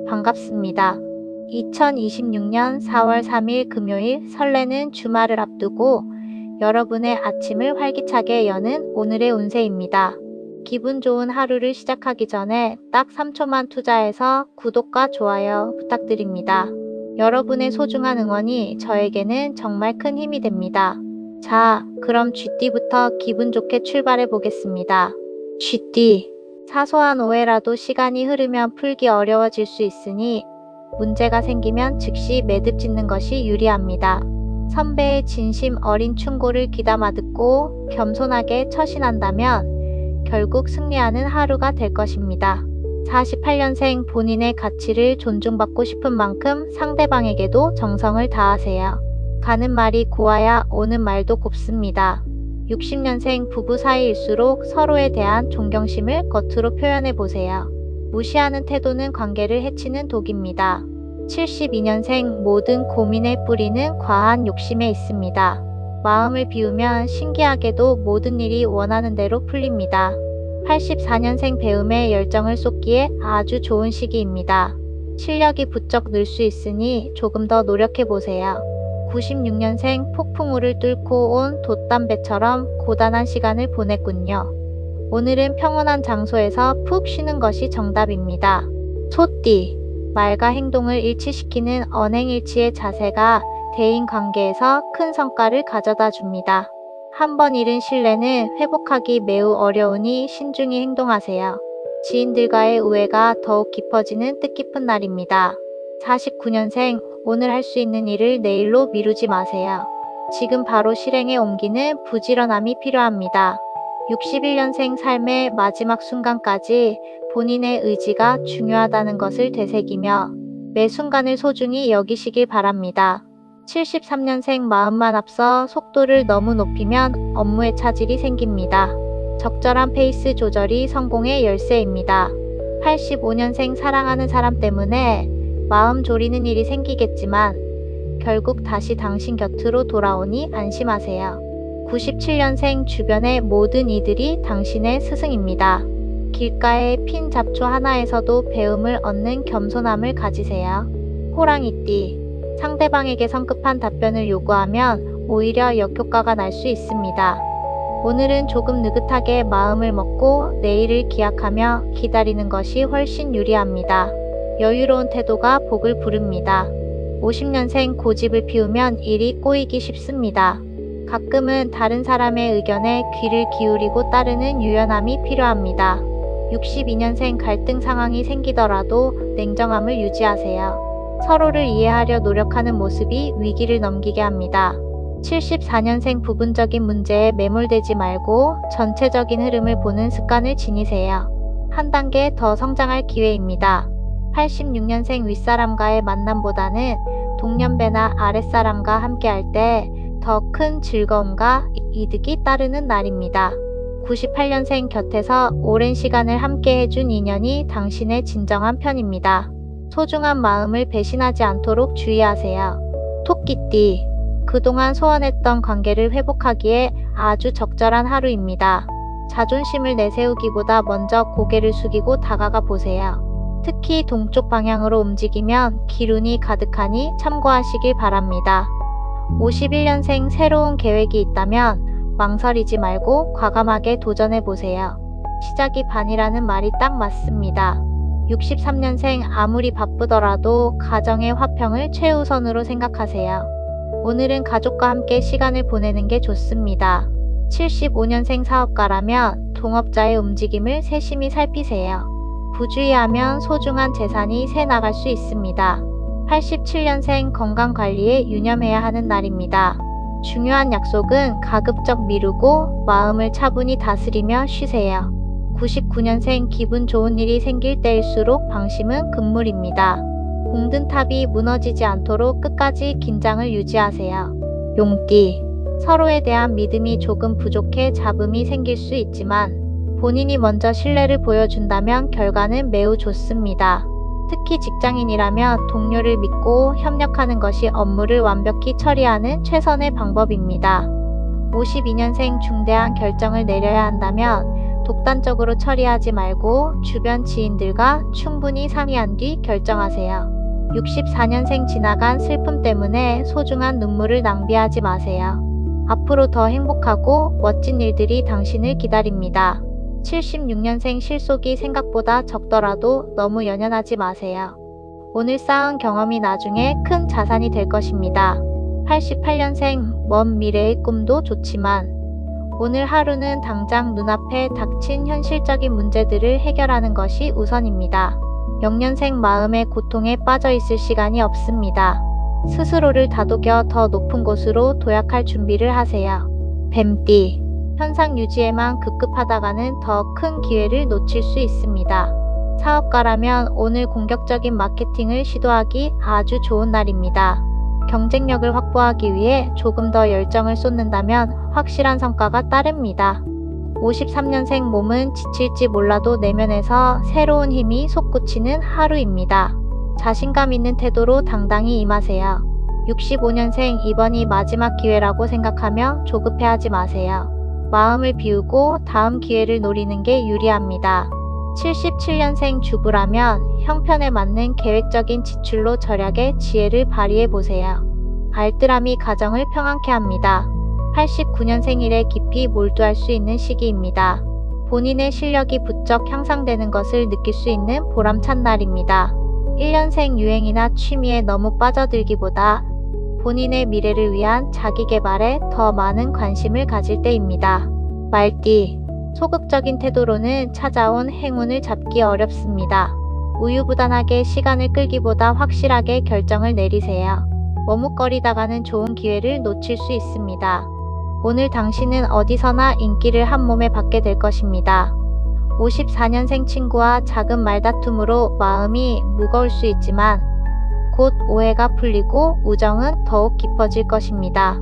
반갑습니다. 2026년 4월 3일 금요일 설레는 주말을 앞두고 여러분의 아침을 활기차게 여는 오늘의 운세입니다. 기분 좋은 하루를 시작하기 전에 딱 3초만 투자해서 구독과 좋아요 부탁드립니다. 여러분의 소중한 응원이 저에게는 정말 큰 힘이 됩니다. 자, 그럼 쥐띠부터 기분 좋게 출발해 보겠습니다. 쥐띠. 사소한 오해라도 시간이 흐르면 풀기 어려워질 수 있으니 문제가 생기면 즉시 매듭 짓는 것이 유리합니다. 선배의 진심 어린 충고를 귀담아 듣고 겸손하게 처신한다면 결국 승리하는 하루가 될 것입니다. 48년생 본인의 가치를 존중받고 싶은 만큼 상대방에게도 정성을 다하세요. 가는 말이 고와야 오는 말도 곱습니다. 60년생 부부 사이일수록 서로에 대한 존경심을 겉으로 표현해 보세요. 무시하는 태도는 관계를 해치는 독입니다. 72년생 모든 고민의 뿌리는 과한 욕심에 있습니다. 마음을 비우면 신기하게도 모든 일이 원하는 대로 풀립니다. 84년생 배움에 열정을 쏟기에 아주 좋은 시기입니다. 실력이 부쩍 늘 수 있으니 조금 더 노력해 보세요. 96년생 폭풍우를 뚫고 온 돛담배처럼 고단한 시간을 보냈군요. 오늘은 평온한 장소에서 푹 쉬는 것이 정답입니다. 소띠. 말과 행동을 일치시키는 언행일치의 자세가 대인관계에서 큰 성과를 가져다 줍니다. 한번 잃은 신뢰는 회복하기 매우 어려우니 신중히 행동하세요. 지인들과의 우애가 더욱 깊어지는 뜻깊은 날입니다. 49년생 오늘 할 수 있는 일을 내일로 미루지 마세요. 지금 바로 실행에 옮기는 부지런함이 필요합니다. 61년생 삶의 마지막 순간까지 본인의 의지가 중요하다는 것을 되새기며 매 순간을 소중히 여기시길 바랍니다. 73년생 마음만 앞서 속도를 너무 높이면 업무에 차질이 생깁니다. 적절한 페이스 조절이 성공의 열쇠입니다. 85년생 사랑하는 사람 때문에 마음 졸이는 일이 생기겠지만 결국 다시 당신 곁으로 돌아오니 안심하세요. 97년생 주변의 모든 이들이 당신의 스승입니다. 길가의 핀 잡초 하나에서도 배움을 얻는 겸손함을 가지세요. 호랑이띠. 상대방에게 성급한 답변을 요구하면 오히려 역효과가 날 수 있습니다. 오늘은 조금 느긋하게 마음을 먹고 내일을 기약하며 기다리는 것이 훨씬 유리합니다. 여유로운 태도가 복을 부릅니다. 50년생 고집을 피우면 일이 꼬이기 쉽습니다. 가끔은 다른 사람의 의견에 귀를 기울이고 따르는 유연함이 필요합니다. 62년생 갈등 상황이 생기더라도 냉정함을 유지하세요. 서로를 이해하려 노력하는 모습이 위기를 넘기게 합니다. 74년생 부분적인 문제에 매몰되지 말고 전체적인 흐름을 보는 습관을 지니세요. 한 단계 더 성장할 기회입니다. 86년생 윗사람과의 만남보다는 동년배나 아랫사람과 함께할 때 더 큰 즐거움과 이득이 따르는 날입니다. 98년생 곁에서 오랜 시간을 함께 해준 인연이 당신의 진정한 편입니다. 소중한 마음을 배신하지 않도록 주의하세요. 토끼띠. 그동안 소원했던 관계를 회복하기에 아주 적절한 하루입니다. 자존심을 내세우기보다 먼저 고개를 숙이고 다가가 보세요. 특히 동쪽 방향으로 움직이면 기운이 가득하니 참고하시길 바랍니다. 51년생 새로운 계획이 있다면 망설이지 말고 과감하게 도전해보세요. 시작이 반이라는 말이 딱 맞습니다. 63년생 아무리 바쁘더라도 가정의 화평을 최우선으로 생각하세요. 오늘은 가족과 함께 시간을 보내는 게 좋습니다. 75년생 사업가라면 동업자의 움직임을 세심히 살피세요. 부주의하면 소중한 재산이 새 나갈 수 있습니다. 87년생 건강관리에 유념해야 하는 날입니다. 중요한 약속은 가급적 미루고 마음을 차분히 다스리며 쉬세요. 99년생 기분 좋은 일이 생길 때일수록 방심은 금물입니다. 공든 탑이 무너지지 않도록 끝까지 긴장을 유지하세요. 용띠. 서로에 대한 믿음이 조금 부족해 잡음이 생길 수 있지만 본인이 먼저 신뢰를 보여준다면 결과는 매우 좋습니다. 특히 직장인이라면 동료를 믿고 협력하는 것이 업무를 완벽히 처리하는 최선의 방법입니다. 52년생 중대한 결정을 내려야 한다면 독단적으로 처리하지 말고 주변 지인들과 충분히 상의한 뒤 결정하세요. 64년생 지나간 슬픔 때문에 소중한 눈물을 낭비하지 마세요. 앞으로 더 행복하고 멋진 일들이 당신을 기다립니다. 76년생 실속이 생각보다 적더라도 너무 연연하지 마세요. 오늘 쌓은 경험이 나중에 큰 자산이 될 것입니다. 88년생 먼 미래의 꿈도 좋지만 오늘 하루는 당장 눈앞에 닥친 현실적인 문제들을 해결하는 것이 우선입니다. 0년생 마음의 고통에 빠져 있을 시간이 없습니다. 스스로를 다독여 더 높은 곳으로 도약할 준비를 하세요. 뱀띠, 현상 유지에만 급급하다가는 더 큰 기회를 놓칠 수 있습니다. 사업가라면 오늘 공격적인 마케팅을 시도하기 아주 좋은 날입니다. 경쟁력을 확보하기 위해 조금 더 열정을 쏟는다면 확실한 성과가 따릅니다. 53년생 몸은 지칠지 몰라도 내면에서 새로운 힘이 솟구치는 하루입니다. 자신감 있는 태도로 당당히 임하세요. 65년생 이번이 마지막 기회라고 생각하며 조급해하지 마세요. 마음을 비우고 다음 기회를 노리는 게 유리합니다. 77년생 주부라면 형편에 맞는 계획적인 지출로 절약의 지혜를 발휘해 보세요. 알뜰함이 가정을 평안케 합니다. 89년생 일에 깊이 몰두할 수 있는 시기입니다. 본인의 실력이 부쩍 향상되는 것을 느낄 수 있는 보람찬 날입니다. 1년생 유행이나 취미에 너무 빠져들기보다 본인의 미래를 위한 자기 개발에 더 많은 관심을 가질 때입니다. 말띠, 소극적인 태도로는 찾아온 행운을 잡기 어렵습니다. 우유부단하게 시간을 끌기보다 확실하게 결정을 내리세요. 머뭇거리다가는 좋은 기회를 놓칠 수 있습니다. 오늘 당신은 어디서나 인기를 한 몸에 받게 될 것입니다. 54년생 친구와 작은 말다툼으로 마음이 무거울 수 있지만 곧 오해가 풀리고 우정은 더욱 깊어질 것입니다.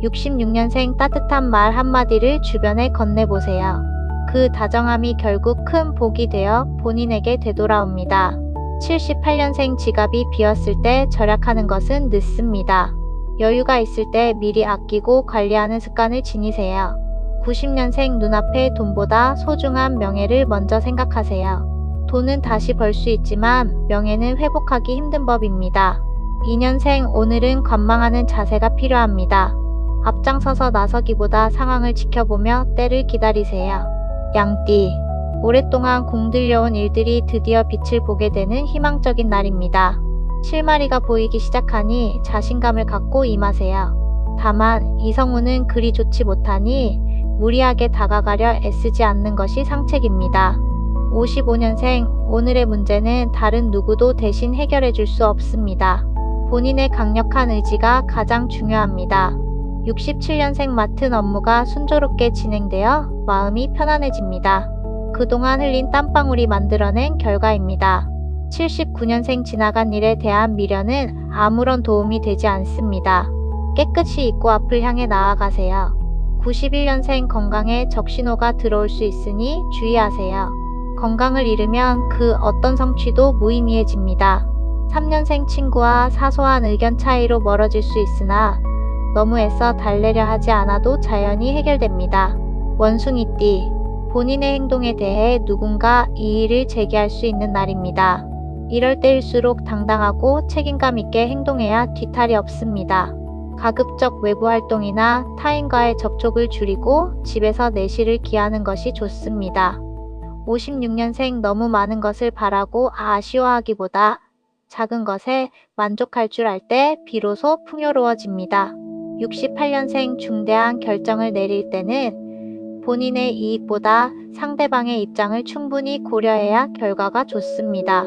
66년생 따뜻한 말 한마디를 주변에 건네보세요. 그 다정함이 결국 큰 복이 되어 본인에게 되돌아옵니다. 78년생 지갑이 비었을 때 절약하는 것은 늦습니다. 여유가 있을 때 미리 아끼고 관리하는 습관을 지니세요. 90년생 눈앞의 돈보다 소중한 명예를 먼저 생각하세요. 돈은 다시 벌 수 있지만 명예는 회복하기 힘든 법입니다. 2년생 오늘은 관망하는 자세가 필요합니다. 앞장서서 나서기보다 상황을 지켜보며 때를 기다리세요. 양띠, 오랫동안 공들여온 일들이 드디어 빛을 보게 되는 희망적인 날입니다. 실마리가 보이기 시작하니 자신감을 갖고 임하세요. 다만 이성운은 그리 좋지 못하니 무리하게 다가가려 애쓰지 않는 것이 상책입니다. 55년생 오늘의 문제는 다른 누구도 대신 해결해 줄 수 없습니다. 본인의 강력한 의지가 가장 중요합니다. 67년생 맡은 업무가 순조롭게 진행되어 마음이 편안해집니다. 그동안 흘린 땀방울이 만들어낸 결과입니다. 79년생 지나간 일에 대한 미련은 아무런 도움이 되지 않습니다. 깨끗이 잊고 앞을 향해 나아가세요. 91년생 건강에 적신호가 들어올 수 있으니 주의하세요. 건강을 잃으면 그 어떤 성취도 무의미해집니다. 3년생 친구와 사소한 의견 차이로 멀어질 수 있으나 너무 애써 달래려 하지 않아도 자연히 해결됩니다. 원숭이띠, 본인의 행동에 대해 누군가 이의를 제기할 수 있는 날입니다. 이럴 때일수록 당당하고 책임감 있게 행동해야 뒤탈이 없습니다. 가급적 외부 활동이나 타인과의 접촉을 줄이고 집에서 내실을 기하는 것이 좋습니다. 56년생 너무 많은 것을 바라고 아쉬워하기보다 작은 것에 만족할 줄 알 때 비로소 풍요로워집니다. 68년생 중대한 결정을 내릴 때는 본인의 이익보다 상대방의 입장을 충분히 고려해야 결과가 좋습니다.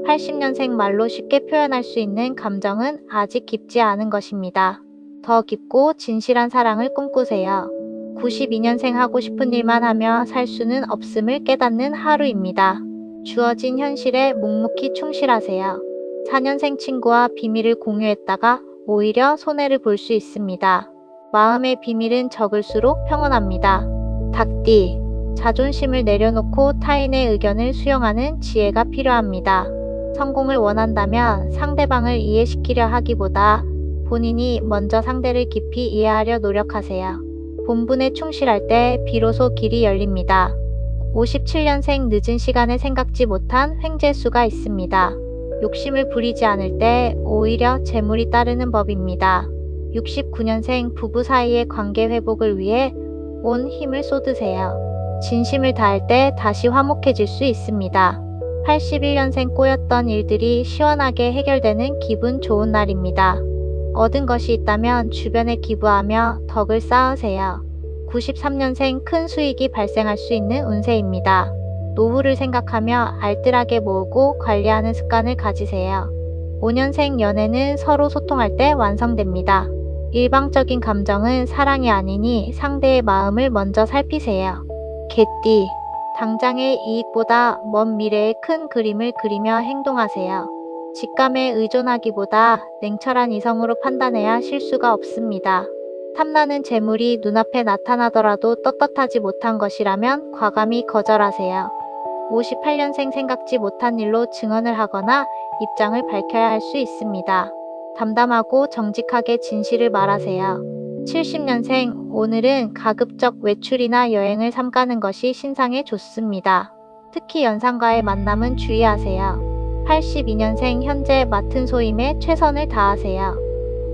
80년생 말로 쉽게 표현할 수 있는 감정은 아직 깊지 않은 것입니다. 더 깊고 진실한 사랑을 꿈꾸세요. 92년생 하고 싶은 일만 하며 살 수는 없음을 깨닫는 하루입니다. 주어진 현실에 묵묵히 충실하세요. 4년생 친구와 비밀을 공유했다가 오히려 손해를 볼 수 있습니다. 마음의 비밀은 적을수록 평온합니다. 닭띠, 자존심을 내려놓고 타인의 의견을 수용하는 지혜가 필요합니다. 성공을 원한다면 상대방을 이해시키려 하기보다 본인이 먼저 상대를 깊이 이해하려 노력하세요. 본분에 충실할 때 비로소 길이 열립니다. 57년생 늦은 시간에 생각지 못한 횡재수가 있습니다. 욕심을 부리지 않을 때 오히려 재물이 따르는 법입니다. 69년생 부부 사이의 관계 회복을 위해 온 힘을 쏟으세요. 진심을 다할 때 다시 화목해질 수 있습니다. 81년생 꼬였던 일들이 시원하게 해결되는 기분 좋은 날입니다. 얻은 것이 있다면 주변에 기부하며 덕을 쌓으세요. 93년생 큰 수익이 발생할 수 있는 운세입니다. 노후를 생각하며 알뜰하게 모으고 관리하는 습관을 가지세요. 5년생 연애는 서로 소통할 때 완성됩니다. 일방적인 감정은 사랑이 아니니 상대의 마음을 먼저 살피세요. 개띠, 당장의 이익보다 먼 미래의 큰 그림을 그리며 행동하세요. 직감에 의존하기보다 냉철한 이성으로 판단해야 실수가 없습니다. 탐나는 재물이 눈앞에 나타나더라도 떳떳하지 못한 것이라면 과감히 거절하세요. 58년생 생각지 못한 일로 증언을 하거나 입장을 밝혀야 할 수 있습니다. 담담하고 정직하게 진실을 말하세요. 70년생 오늘은 가급적 외출이나 여행을 삼가는 것이 신상에 좋습니다. 특히 연상과의 만남은 주의하세요. 82년생 현재 맡은 소임에 최선을 다하세요.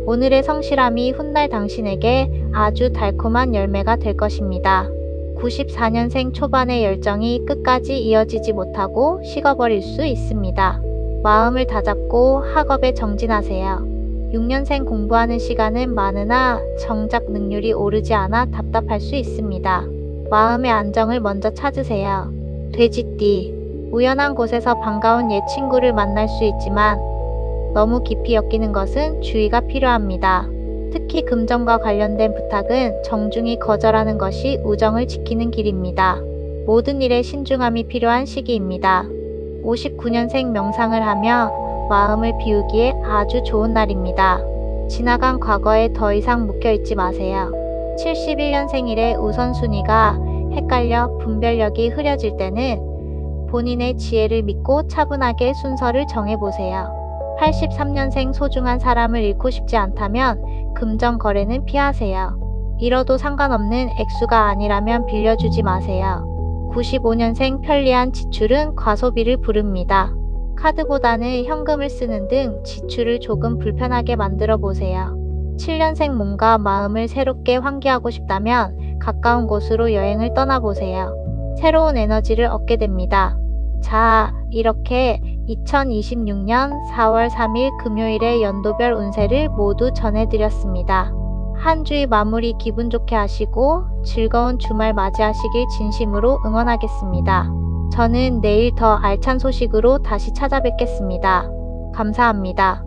오늘의 성실함이 훗날 당신에게 아주 달콤한 열매가 될 것입니다. 94년생 초반의 열정이 끝까지 이어지지 못하고 식어버릴 수 있습니다. 마음을 다잡고 학업에 정진하세요. 6년생 공부하는 시간은 많으나 정작 능률이 오르지 않아 답답할 수 있습니다. 마음의 안정을 먼저 찾으세요. 돼지띠, 우연한 곳에서 반가운 옛 친구를 만날 수 있지만 너무 깊이 엮이는 것은 주의가 필요합니다. 특히 금전과 관련된 부탁은 정중히 거절하는 것이 우정을 지키는 길입니다. 모든 일에 신중함이 필요한 시기입니다. 59년생 명상을 하며 마음을 비우기에 아주 좋은 날입니다. 지나간 과거에 더 이상 묵혀있지 마세요. 71년생일의 우선순위가 헷갈려 분별력이 흐려질 때는 본인의 지혜를 믿고 차분하게 순서를 정해보세요. 83년생 소중한 사람을 잃고 싶지 않다면 금전 거래는 피하세요. 잃어도 상관없는 액수가 아니라면 빌려주지 마세요. 95년생 편리한 지출은 과소비를 부릅니다. 카드보다는 현금을 쓰는 등 지출을 조금 불편하게 만들어 보세요. 7년생 몸과 마음을 새롭게 환기하고 싶다면 가까운 곳으로 여행을 떠나보세요. 새로운 에너지를 얻게 됩니다. 자, 이렇게 2026년 4월 3일 금요일의 연도별 운세를 모두 전해드렸습니다. 한 주의 마무리 기분 좋게 하시고 즐거운 주말 맞이하시길 진심으로 응원하겠습니다. 저는 내일 더 알찬 소식으로 다시 찾아뵙겠습니다. 감사합니다.